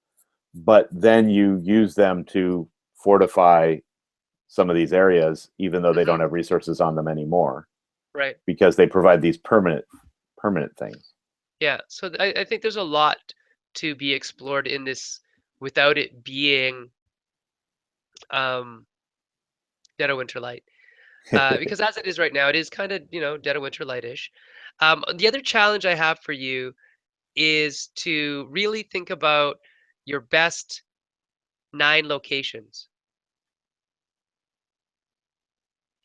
but then you use them to fortify some of these areas, even though they Hmm. don't have resources on them anymore, Right. because they provide these permanent things. Yeah. So I think there's a lot to be explored in this without it being um, Dead of Winter Light. Because as it is right now, it is kind of, Dead of Winter Light-ish. The other challenge I have for you is to really think about your best 9 locations.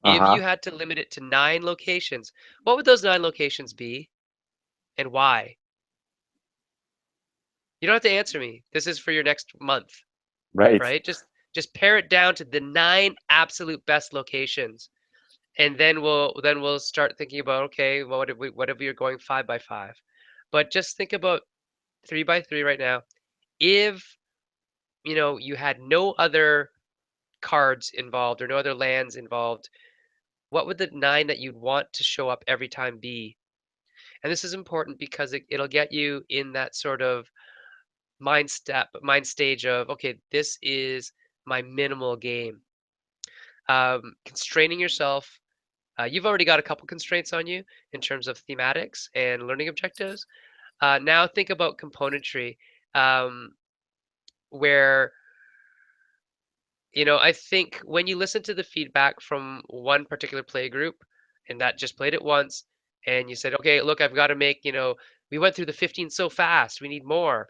If you Uh-huh. had to limit it to 9 locations, what would those 9 locations be and why? You don't have to answer me. This is for your next month, Right. right? Just pare it down to the 9 absolute best locations. And then we'll start thinking about, okay, well, what if we are going 5 by 5? But just think about 3 by 3 right now. If you had no other cards involved or no other lands involved, what would the 9 that you'd want to show up every time be? And this is important because it'll get you in that sort of mind stage of, okay, this is my minimal game. Constraining yourself. You've already got a couple constraints on you in terms of thematics and learning objectives. Now think about componentry, um, where I think when you listen to the feedback from one particular play group and that just played it once, and you said, okay, look, I've got to make, we went through the 15 so fast, we need more.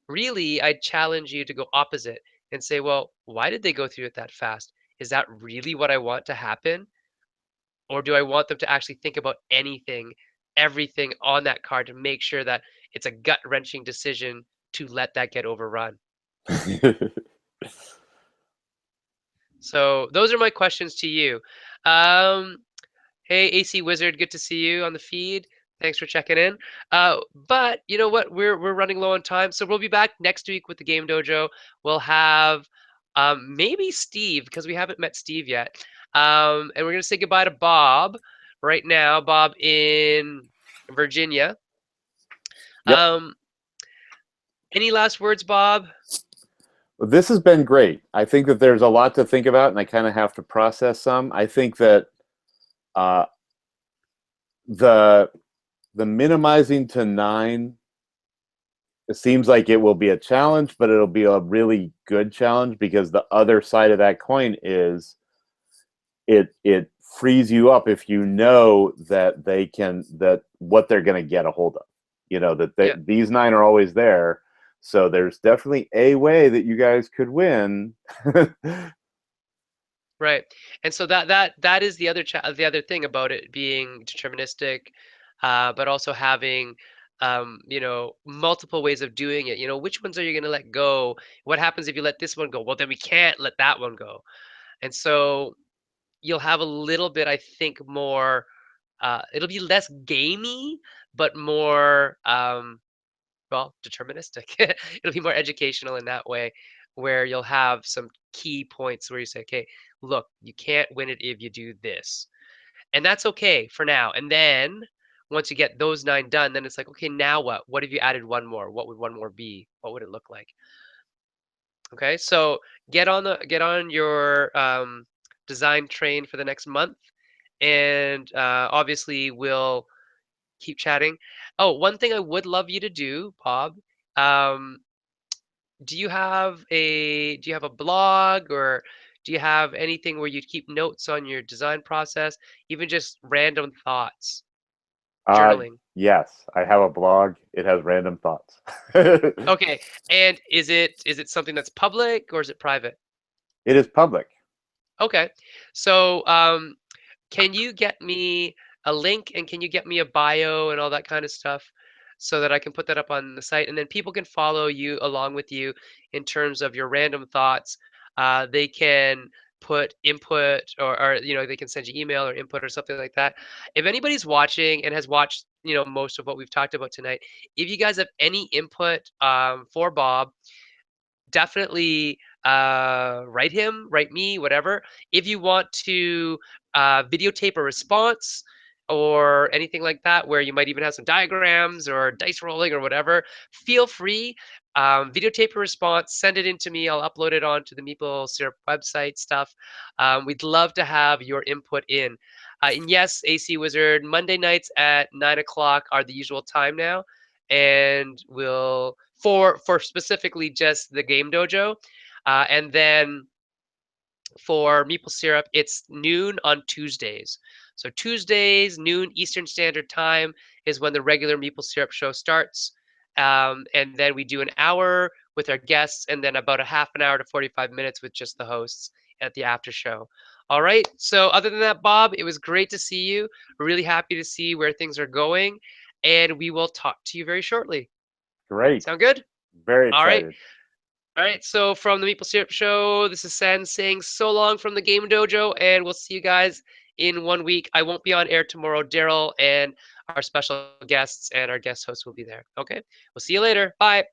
Really, I challenge you to go opposite and say, well, why did they go through it that fast? Is that really what I want to happen? Or do I want them to actually think about everything on that card to make sure that it's a gut wrenching decision to let that get overrun? So those are my questions to you. Um, Hey, AC Wizard, good to see you on the feed. Thanks for checking in. But you know what? We're running low on time, so we'll be back next week with the Game Dojo. We'll have maybe Steve because we haven't met Steve yet. And we're gonna say goodbye to Bob right now. Bob in Virginia. Yep. Um, any last words, Bob? Well, this has been great. I think that there's a lot to think about, and I kind of have to process some. I think that uh, the the minimizing to 9, it seems like it will be a challenge, but it'll be a really good challenge because the other side of that coin is it frees you up if you know that that what they're going to get a hold of. That Yeah. these 9 are always there. So there's definitely a way that you guys could win. Right. And so that is the other thing about it being deterministic, but also having multiple ways of doing it. Which ones are you going to let go? What happens if you let this one go? Well, then we can't let that one go. And so you'll have a little bit, I think, more. It'll be less gamey, but more well, deterministic. It'll be more educational in that way, where you'll have some key points where you say, okay, look, you can't win it if you do this. And that's okay for now. And then once you get those 9 done, then it's like, okay, now what? What if you added one more? What would one more be? What would it look like? Okay, so get on your design train for the next month, and obviously we'll keep chatting. Oh, one thing I would love you to do, Bob. Um, do you have a blog, or do you have anything where you keep notes on your design process, even just random thoughts, uh, journaling? yes, I have a blog. It has random thoughts. Okay, and is it something that's public or is it private? It is public. Okay, so can you get me a link and can you get me a bio and all that kind of stuff so that I can put that up on the site, and then people can follow you along with you in terms of your random thoughts. They can put input, or they can send you email or input or something like that. If anybody's watching and has watched most of what we've talked about tonight, if you guys have any input for Bob, definitely write him, write me, whatever. If you want to videotape a response or anything like that, where you might even have some diagrams or dice rolling or whatever, feel free. Videotape a response, send it in to me. I'll upload it onto the Meeple Syrup website stuff. We'd love to have your input in. And yes, AC Wizard, Monday nights at 9 o'clock are the usual time now, and we'll for specifically just the game dojo, and then for maple syrup it's noon on Tuesdays. So Tuesdays noon Eastern Standard Time is when the regular maple syrup show starts, And then we do an hour with our guests, and then about a half an hour to 45 minutes with just the hosts at the after show. All right. So, other than that, Bob, it was great to see you. Really happy to see where things are going, and we will talk to you very shortly. Great. Sound good? Very All right. excited. All right. So, from the Maple Syrup Show, this is Sen saying so long from the Game Dojo, and we'll see you guys in 1 week. I won't be on air tomorrow. Daryl and our special guests and our guest host will be there. Okay. We'll see you later. Bye.